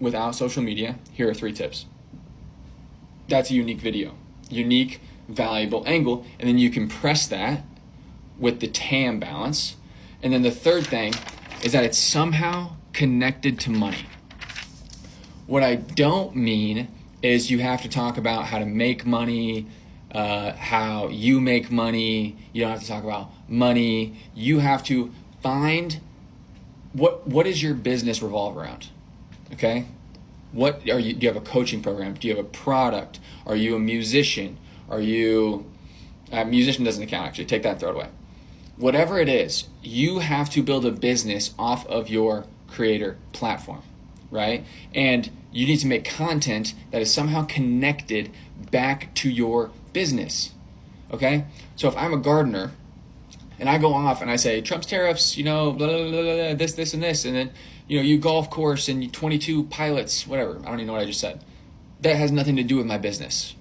without social media, here are 3 tips. That's a unique video, unique, valuable angle, and then you compress that with the TAM balance. And then the third thing is that it's somehow connected to money. What I don't mean is you have to talk about how to make money, how you make money. You don't have to talk about money. You have to find what does your business revolve around, okay? What are you? Do you have a coaching program? Do you have a product? Are you a musician? Are you a musician? Doesn't account, actually. Take that and throw it away. Whatever it is, you have to build a business off of your creator platform, right? And you need to make content that is somehow connected back to your business, okay? So if I'm a gardener and I go off and I say, Trump's tariffs, blah, blah, blah, blah, this, and this, and then, you golf course and 22 pilots, whatever. I don't even know what I just said. That has nothing to do with my business,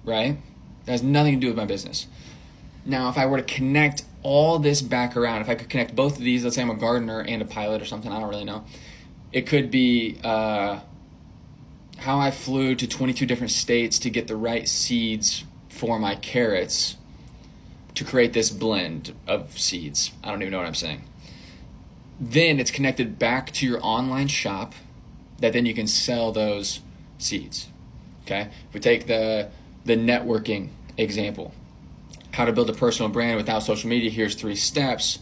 right? That has nothing to do with my business. Now, if I were to connect all this back around, if I could connect both of these, let's say I'm a gardener and a pilot or something, I don't really know. It could be how I flew to 22 different states to get the right seeds for my carrots to create this blend of seeds. I don't even know what I'm saying. Then it's connected back to your online shop that then you can sell those seeds, okay? If we take the networking example, how to build a personal brand without social media, here's 3 steps.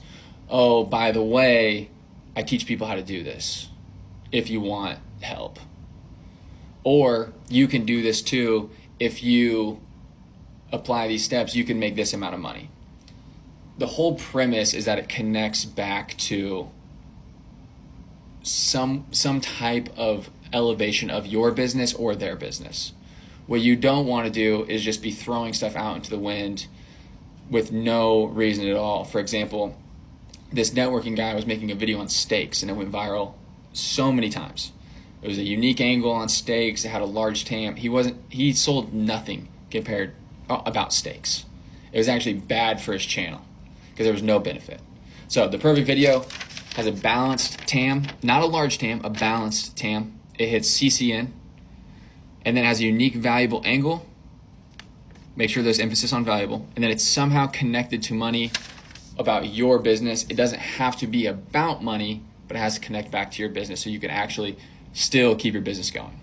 Oh, by the way, I teach people how to do this if you want help. Or you can do this too. If you apply these steps, you can make this amount of money. The whole premise is that it connects back to some type of elevation of your business or their business. What you don't want to do is just be throwing stuff out into the wind with no reason at all. For example, this networking guy was making a video on steaks and it went viral so many times. It was a unique angle on steaks. It had a large TAM. He sold nothing compared about steaks. It was actually bad for his channel because there was no benefit. So the perfect video has a balanced TAM, not a large TAM, a balanced TAM. It hits CCN and then has a unique valuable angle. Make sure there's emphasis on valuable. And then it's somehow connected to money about your business. It doesn't have to be about money, but it has to connect back to your business so you can actually still keep your business going.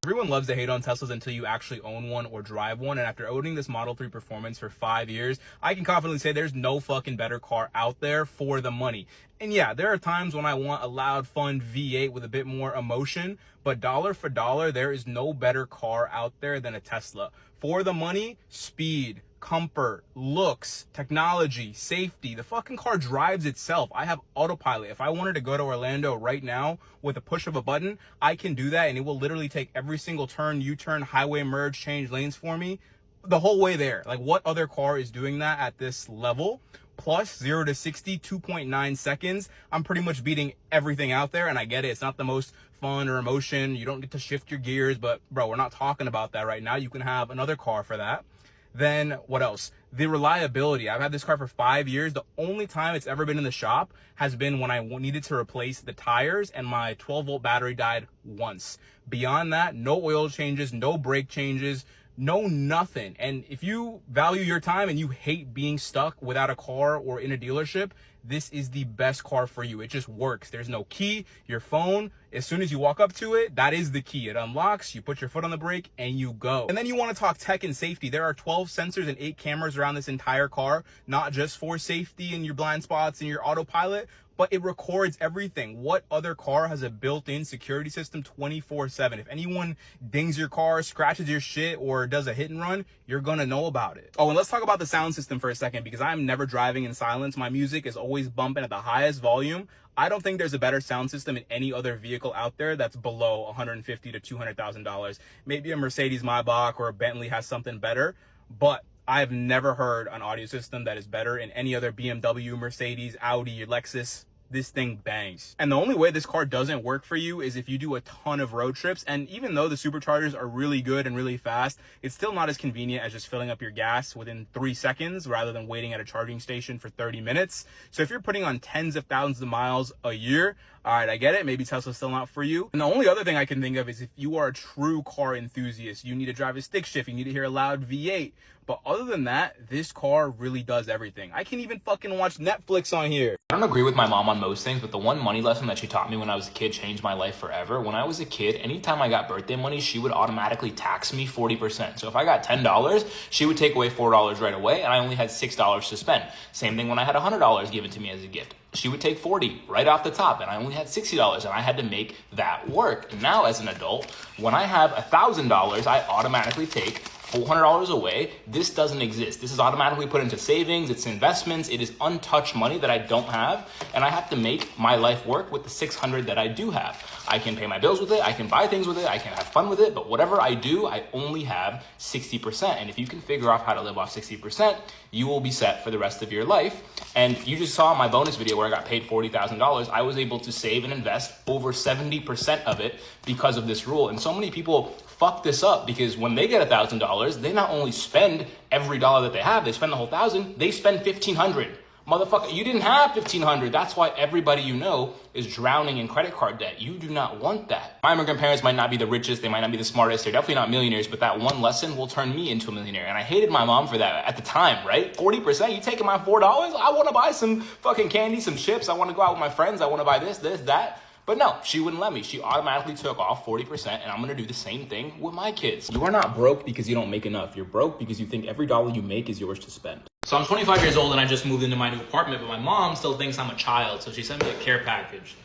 Everyone loves to hate on Teslas until you actually own one or drive one. And after owning this Model 3 Performance for 5 years, I can confidently say there's no fucking better car out there for the money. And yeah, there are times when I want a loud, fun V8 with a bit more emotion, but dollar for dollar, there is no better car out there than a Tesla. For the money, speed, comfort, looks, technology, safety. The fucking car drives itself. I have autopilot. If I wanted to go to Orlando right now with a push of a button, I can do that and it will literally take every single turn, U-turn, highway merge, change lanes for me the whole way there. Like, what other car is doing that at this level? Plus 0 to 60, 2.9 seconds. I'm pretty much beating everything out there, and I get it. It's not the most fun or emotion. You don't get to shift your gears, but bro, we're not talking about that right now. You can have another car for that. Then what else? The reliability. I've had this car for 5 years. The only time it's ever been in the shop has been when I needed to replace the tires and my 12-volt battery died once. Beyond that, no oil changes, no brake changes, no nothing. And if you value your time and you hate being stuck without a car or in a dealership, this is the best car for you. It just works. There's no key. Your phone, as soon as you walk up to it, that is the key. It unlocks, you put your foot on the brake, and you go. And then you want to talk tech and safety. There are 12 sensors and 8 cameras around this entire car, not just for safety and your blind spots and your autopilot, but it records everything. What other car has a built-in security system 24/7? If anyone dings your car, scratches your shit, or does a hit and run, you're gonna know about it. Oh, and let's talk about the sound system for a second, because I'm never driving in silence. My music is always bumping at the highest volume. I don't think there's a better sound system in any other vehicle out there that's below $150,000 to $200,000. Maybe a Mercedes Maybach or a Bentley has something better, but I've never heard an audio system that is better in any other BMW, Mercedes, Audi, Lexus. This thing bangs. And the only way this car doesn't work for you is if you do a ton of road trips. And even though the superchargers are really good and really fast, it's still not as convenient as just filling up your gas within 3 seconds rather than waiting at a charging station for 30 minutes. So if you're putting on tens of thousands of miles a year, all right, I get it. Maybe Tesla's still not for you. And the only other thing I can think of is if you are a true car enthusiast, you need to drive a stick shift, you need to hear a loud V8. But other than that, this car really does everything. I can even fucking watch Netflix on here. I don't agree with my mom on most things, but the one money lesson that she taught me when I was a kid changed my life forever. When I was a kid, anytime I got birthday money, she would automatically tax me 40%. So if I got $10, she would take away $4 right away, and I only had $6 to spend. Same thing when I had $100 given to me as a gift. She would take 40 right off the top, and I only had $60, and I had to make that work. And now as an adult, when I have $1,000, I automatically take $400 away. This doesn't exist. This is automatically put into savings. It's investments. It is untouched money that I don't have. And I have to make my life work with the $600 that I do have. I can pay my bills with it. I can buy things with it. I can have fun with it. But whatever I do, I only have 60%. And if you can figure out how to live off 60%, you will be set for the rest of your life. And you just saw my bonus video where I got paid $40,000. I was able to save and invest over 70% of it because of this rule. And so many people fuck this up because when they get $1,000, they not only spend every dollar that they have, they spend the whole $1,000, they spend $1,500. Motherfucker, you didn't have $1,500. That's why everybody you know is drowning in credit card debt. You do not want that. My immigrant parents might not be the richest, they might not be the smartest, they're definitely not millionaires, but that one lesson will turn me into a millionaire. And I hated my mom for that at the time, right? 40%, you taking my $4? I want to buy some fucking candy, some chips, I want to go out with my friends, I want to buy this, that. But no, she wouldn't let me. She automatically took off 40%, and I'm going to do the same thing with my kids. You are not broke because you don't make enough. You're broke because you think every dollar you make is yours to spend. So I'm 25 years old and I just moved into my new apartment, but my mom still thinks I'm a child, so she sent me a care package.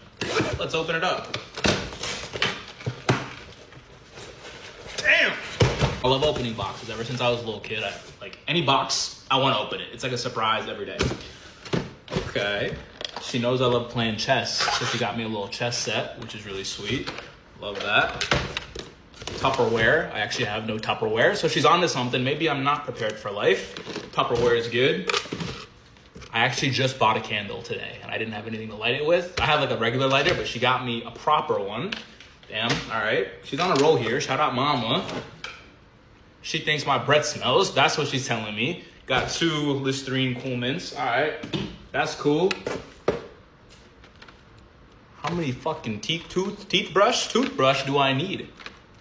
Let's open it up. Damn! I love opening boxes. Ever since I was a little kid, like any box, I want to open it. It's like a surprise every day. Okay. She knows I love playing chess, so she got me a little chess set, which is really sweet. Love that. Tupperware. I actually have no Tupperware, so she's onto something. Maybe I'm not prepared for life. Tupperware is good. I actually just bought a candle today, and I didn't have anything to light it with. I have like a regular lighter, but she got me a proper one. Damn, all right. She's on a roll here. Shout out mama. She thinks my breath smells. That's what she's telling me. Got 2 Listerine Cool Mints. All right, that's cool. How many fucking toothbrush do I need?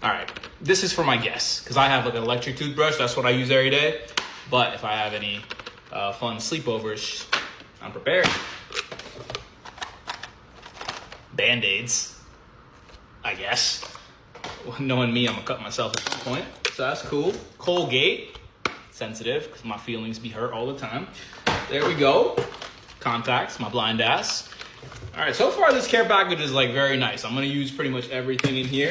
All right, this is for my guests, because I have like an electric toothbrush. That's what I use every day. But if I have any fun sleepovers, I'm prepared. Band-Aids, I guess. Knowing me, I'm gonna cut myself at some point. So that's cool. Colgate, sensitive, because my feelings be hurt all the time. There we go. Contacts, my blind ass. All right, so far this care package is like very nice. I'm gonna use pretty much everything in here.